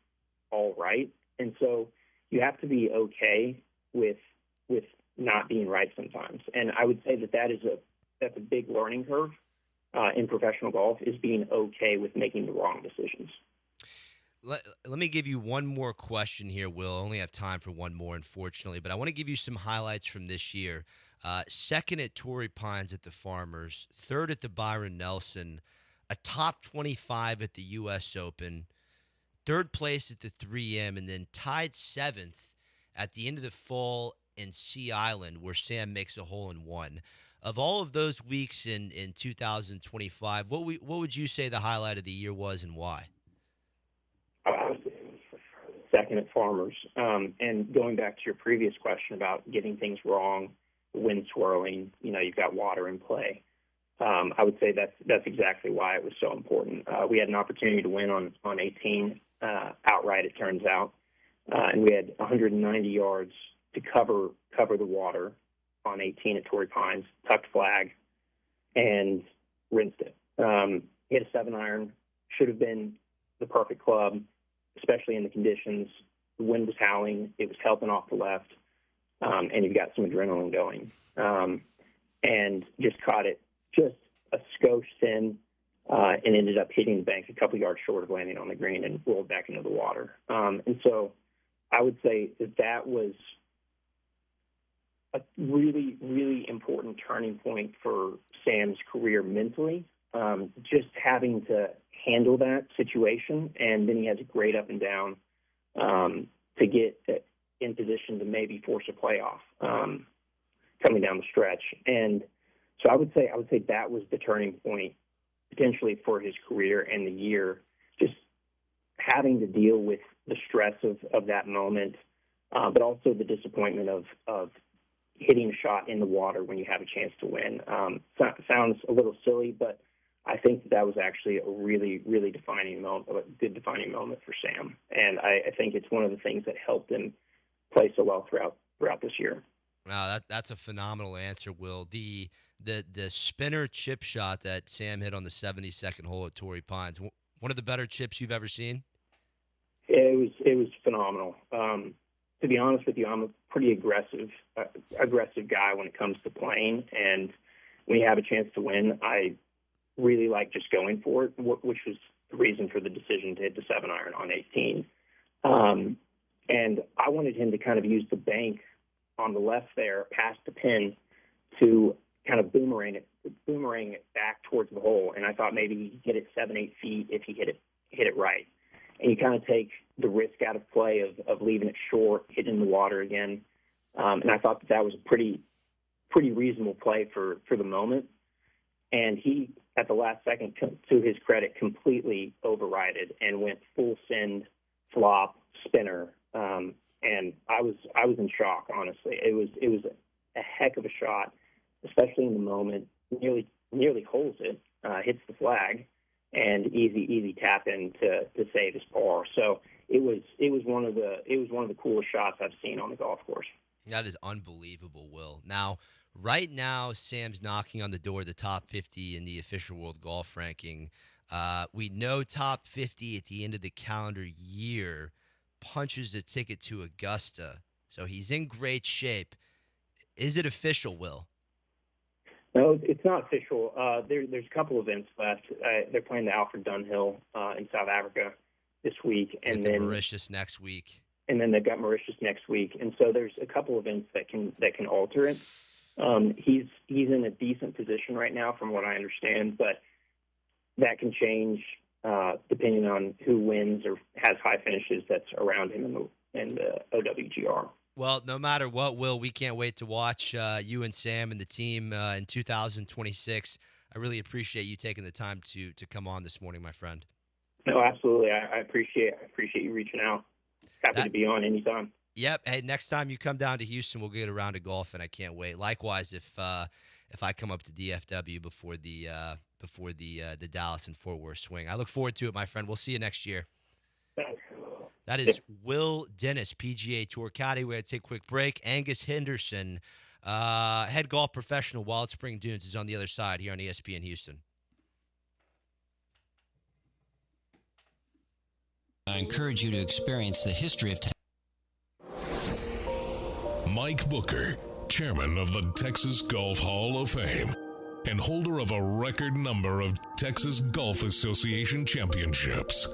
all right. And so you have to be okay with not being right sometimes. And I would say that's a big learning curve in professional golf, is being okay with making the wrong decisions. Let me give you one more question here, Will. I only have time for one more, unfortunately, but I want to give you some highlights from this year. Second at Torrey Pines at the Farmers, third at the Byron Nelson, a top 25 at the U.S. Open, third place at the 3M, and then tied seventh at the end of the fall in Sea Island, where Sam makes a hole-in-one. Of all of those weeks in 2025, what would you say the highlight of the year was, and why? I would say it was second at Farmers. And going back to your previous question about getting things wrong, wind swirling, you've got water in play. I would say that's exactly why it was so important. We had an opportunity to win on 18 outright, it turns out, and we had 190 yards to cover the water on 18 at Torrey Pines, tucked flag, and rinsed it. Hit a 7-iron, should have been the perfect club, especially in the conditions. The wind was howling, it was helping off the left, and you've got some adrenaline going. And just caught it just a skosh thin, and ended up hitting the bank a couple yards short of landing on the green and rolled back into the water. And so I would say that was a really, really important turning point for Sam's career mentally, just having to handle that situation. And then he has a great up and down to get in position to maybe force a playoff coming down the stretch. And so I would say that was the turning point potentially for his career and the year, just having to deal with the stress of that moment, but also the disappointment of hitting a shot in the water when you have a chance to win. Sounds a little silly, but I think that was actually a really, really defining moment, a good defining moment for Sam. And I think it's one of the things that helped him play so well throughout this year. Wow, that's a phenomenal answer, Will. The spinner chip shot that Sam hit on the 72nd hole at Torrey Pines, one of the better chips you've ever seen? It was phenomenal. To be honest with you, I'm a pretty aggressive guy when it comes to playing, and when you have a chance to win, I really like just going for it, which was the reason for the decision to hit the 7-iron on 18. And I wanted him to kind of use the bank on the left there, past the pin, to kind of boomerang it back towards the hole. And I thought maybe he could hit it 7-8 feet if he hit it right. And you kind of take the risk out of play of leaving it short, hitting the water again. And I thought that was a pretty reasonable play for the moment. And he, at the last second, to his credit, completely overrided and went full send, flop, spinner. And I was in shock, honestly. It was a heck of a shot, especially in the moment. Nearly holes it, hits the flag, and easy tap in to save his par. So it was one of the coolest shots I've seen on the golf course. That is unbelievable, Will. Now, right now, Sam's knocking on the door of the top 50 in the official world golf ranking. We know top 50 at the end of the calendar year punches the ticket to Augusta. So he's in great shape. Is it official, Will? No, it's not official. There's a couple events left. They're playing the Alfred Dunhill in South Africa this week, and then Mauritius next week. And then they've got Mauritius next week, and so there's a couple events that can alter it. He's in a decent position right now, from what I understand, but that can change depending on who wins or has high finishes that's around him in the OWGR. Well, no matter what, Will, we can't wait to watch you and Sam and the team in 2026. I really appreciate you taking the time to come on this morning, my friend. No, absolutely. I appreciate you reaching out. Happy to be on anytime. Yep. Hey, next time you come down to Houston, we'll get a round of golf, and I can't wait. Likewise, if I come up to DFW before the Dallas and Fort Worth swing, I look forward to it, my friend. We'll see you next year. Thanks. That is Will Dennis, PGA Tour caddy. We're going to take a quick break. Angus Henderson, head golf professional, Wild Spring Dunes, is on the other side here on ESPN Houston. I encourage you to experience the history of Mike Booker, chairman of the Texas Golf Hall of Fame and holder of a record number of Texas Golf Association championships.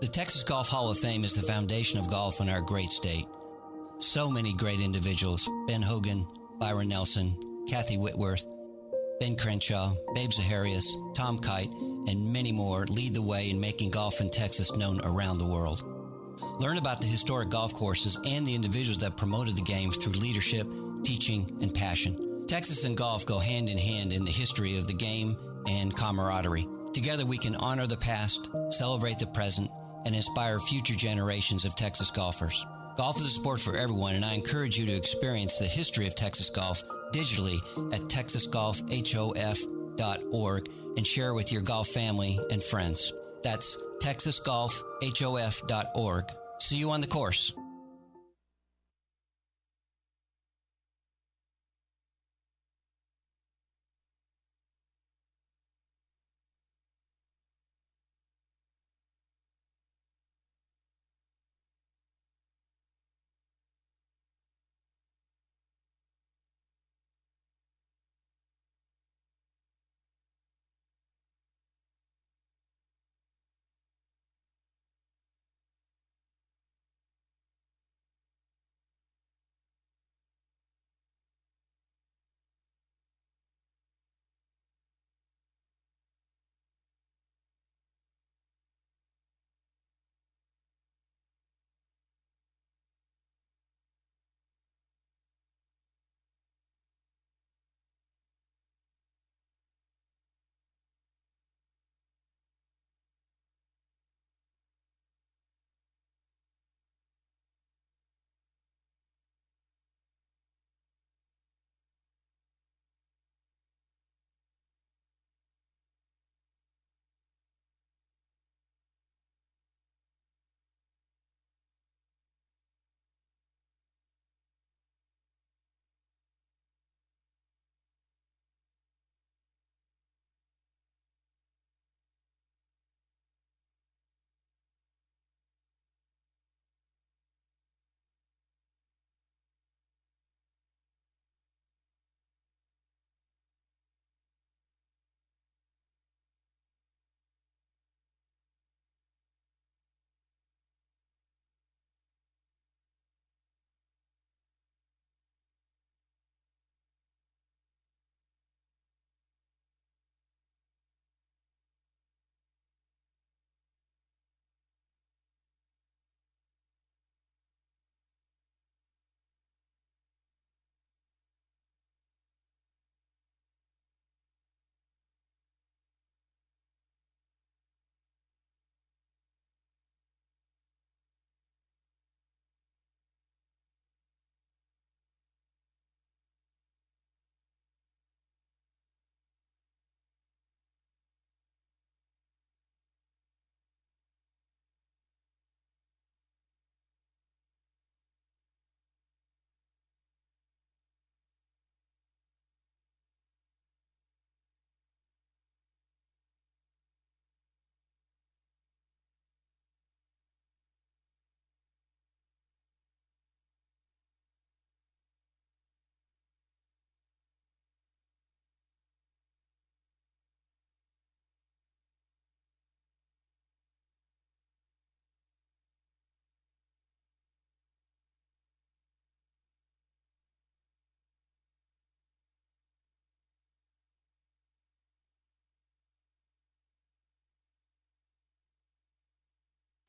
The Texas Golf Hall of Fame is the foundation of golf in our great state. So many great individuals: Ben Hogan, Byron Nelson, Kathy Whitworth, Ben Crenshaw, Babe Zaharias, Tom Kite, and many more lead the way in making golf in Texas known around the world. Learn about the historic golf courses and the individuals that promoted the game through leadership, teaching, and passion. Texas and golf go hand in hand in the history of the game and camaraderie. Together we can honor the past, celebrate the present, and inspire future generations of Texas golfers. Golf is a sport for everyone, and I encourage you to experience the history of Texas golf digitally at texasgolfhof.org and share with your golf family and friends. That's texasgolfhof.org. See you on the course.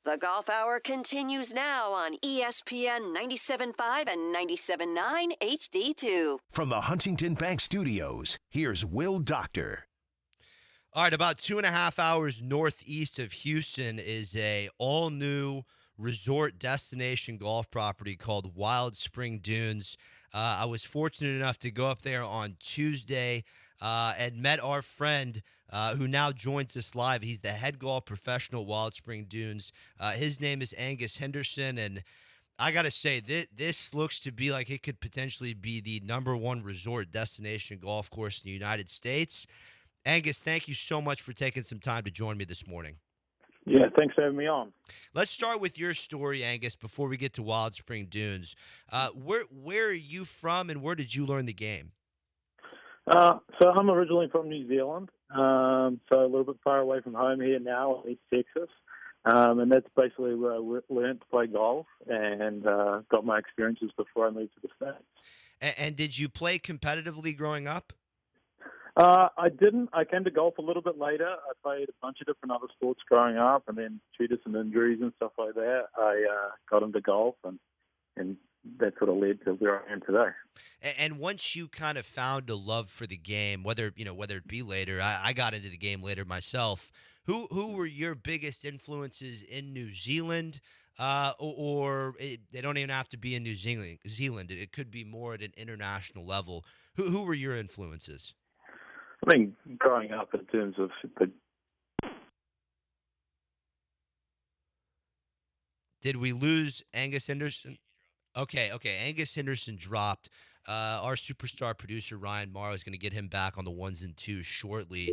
The Golf Hour continues now on ESPN 97.5 and 97.9 HD2. From the Huntington Bank Studios, here's Will Doctor. All right, about 2.5 hours northeast of Houston is a all-new resort destination golf property called Wild Spring Dunes. I was fortunate enough to go up there on Tuesday and met our friend who now joins us live. He's the head golf professional at Wild Spring Dunes. His name is Angus Henderson, and I got to say, this looks to be like it could potentially be the #1 resort destination golf course in the United States. Angus, thank you so much for taking some time to join me this morning. Yeah, thanks for having me on. Let's start with your story, Angus, before we get to Wild Spring Dunes. Where are you from, and where did you learn the game? So I'm originally from New Zealand, so a little bit far away from home here now in East Texas. And that's basically where I learned to play golf and got my experiences before I moved to the States. And did you play competitively growing up? I didn't. I came to golf a little bit later. I played a bunch of different other sports growing up, and then due to some injuries and stuff like that, I got into golf, and that sort of led to where I am today. And once you kind of found a love for the game, whether it be later, I got into the game later myself. Who were your biggest influences in New Zealand? They don't even have to be in New Zealand. It could be more at an international level. Who were your influences? I mean, growing up in terms of the... Did we lose Angus Henderson? Okay. Angus Henderson dropped. Our superstar producer, Ryan Morrow, is going to get him back on the ones and twos shortly.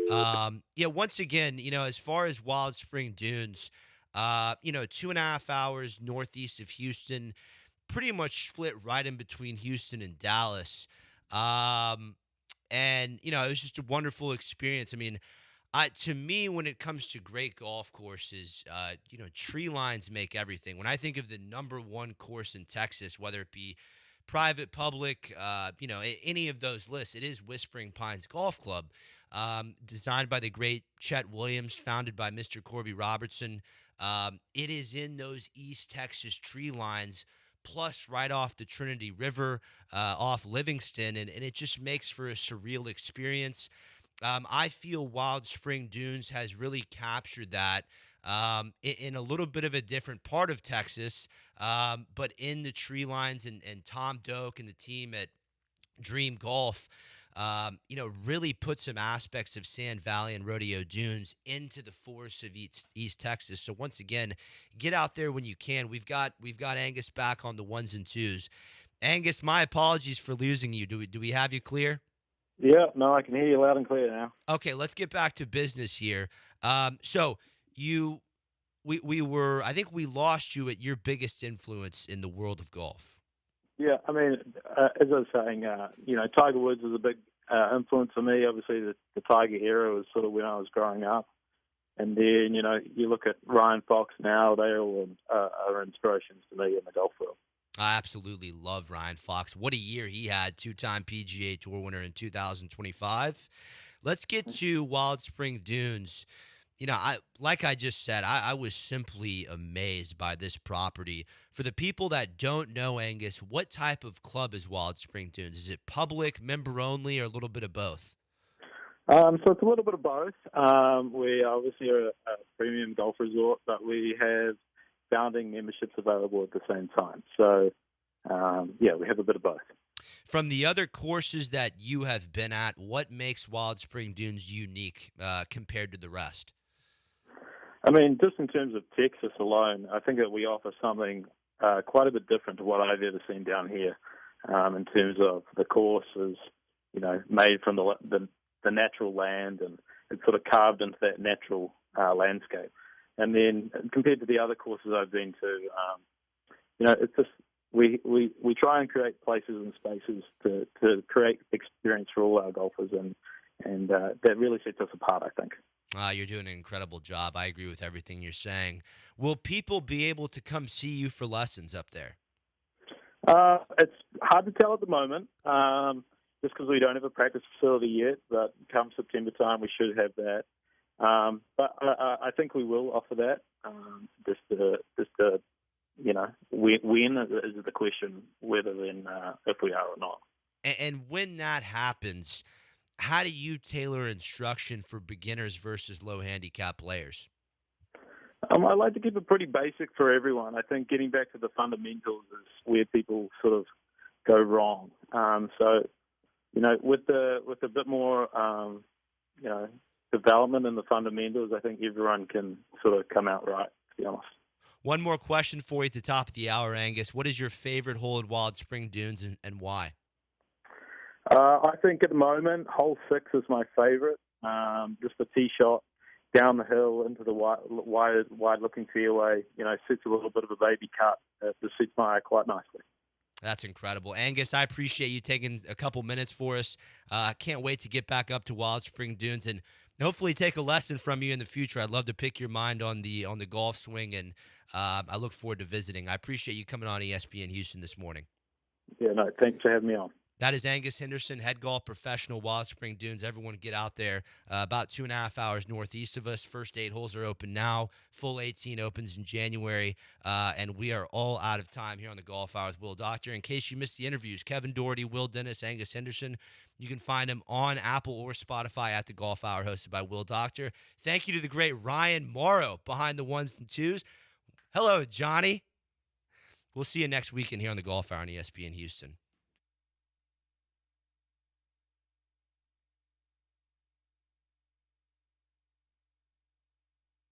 Once again, as far as Wild Spring Dunes, 2.5 hours northeast of Houston, pretty much split right in between Houston and Dallas. And, it was just a wonderful experience. I mean, to me, when it comes to great golf courses, tree lines make everything. When I think of the #1 course in Texas, whether it be private, public, any of those lists, it is Whispering Pines Golf Club, designed by the great Chet Williams, founded by Mr. Corby Robertson. It is in those East Texas tree lines, plus right off the Trinity River, off Livingston, and it just makes for a surreal experience. I feel Wild Spring Dunes has really captured that in a little bit of a different part of Texas, but in the tree lines, and Tom Doak and the team at Dream Golf, really put some aspects of Sand Valley and Rodeo Dunes into the forests of East Texas. So once again, get out there when you can. We've got Angus back on the ones and twos. Angus, my apologies for losing you. Do we have you clear? Yeah, no, I can hear you loud and clear now. Okay, let's get back to business here. So I think we lost you at your biggest influence in the world of golf. Yeah, I mean, as I was saying, Tiger Woods was a big influence for me. Obviously, the Tiger era was sort of when I was growing up. And then, you look at Ryan Fox now, they all are inspirations to me in the golf world. I absolutely love Ryan Fox. What a year he had, 2-time PGA Tour winner in 2025. Let's get to Wild Spring Dunes. Like I just said, I was simply amazed by this property. For the people that don't know, Angus, what type of club is Wild Spring Dunes? Is it public, member only, or a little bit of both? So it's a little bit of both. We obviously are a premium golf resort, but we have founding memberships available at the same time. So, we have a bit of both. From the other courses that you have been at, what makes Wild Spring Dunes unique compared to the rest? I mean, just in terms of Texas alone, I think that we offer something quite a bit different to what I've ever seen down here. In terms of the course is, made from the natural land, and it's sort of carved into that natural landscape. And then compared to the other courses I've been to, it's just we try and create places and spaces to create experience for all our golfers, and that really sets us apart, I think. You're doing an incredible job. I agree with everything you're saying. Will people be able to come see you for lessons up there? It's hard to tell at the moment, just because we don't have a practice facility yet, but come September time, we should have that. But I think we will offer that. Just to when is the question, whether then if we are or not. And when that happens, how do you tailor instruction for beginners versus low handicap players? I like to keep it pretty basic for everyone. I think getting back to the fundamentals is where people sort of go wrong. So, with a bit more, development in the fundamentals, I think everyone can sort of come out right, to be honest. One more question for you at the top of the hour, Angus. What is your favorite hole at Wild Spring Dunes and why? I think at the moment, hole 6 is my favorite. Just the tee shot down the hill into the wide-looking fairway, sits a little bit of a baby cut. It just suits my eye quite nicely. That's incredible. Angus, I appreciate you taking a couple minutes for us. Can't wait to get back up to Wild Spring Dunes and hopefully take a lesson from you in the future. I'd love to pick your mind on the golf swing, and I look forward to visiting. I appreciate you coming on ESPN Houston this morning. Yeah, no, thanks for having me on. That is Angus Henderson, head golf professional, Wild Spring Dunes. Everyone get out there. About 2.5 hours northeast of us. First 8 holes are open now. Full 18 opens in January. And we are all out of time here on the Golf Hour with Will Doctor. In case you missed the interviews, Kevin Doherty, Will Dennis, Angus Henderson, you can find them on Apple or Spotify at the Golf Hour, hosted by Will Doctor. Thank you to the great Ryan Morrow behind the 1s and 2s. Hello, Johnny. We'll see you next weekend here on the Golf Hour on ESPN Houston.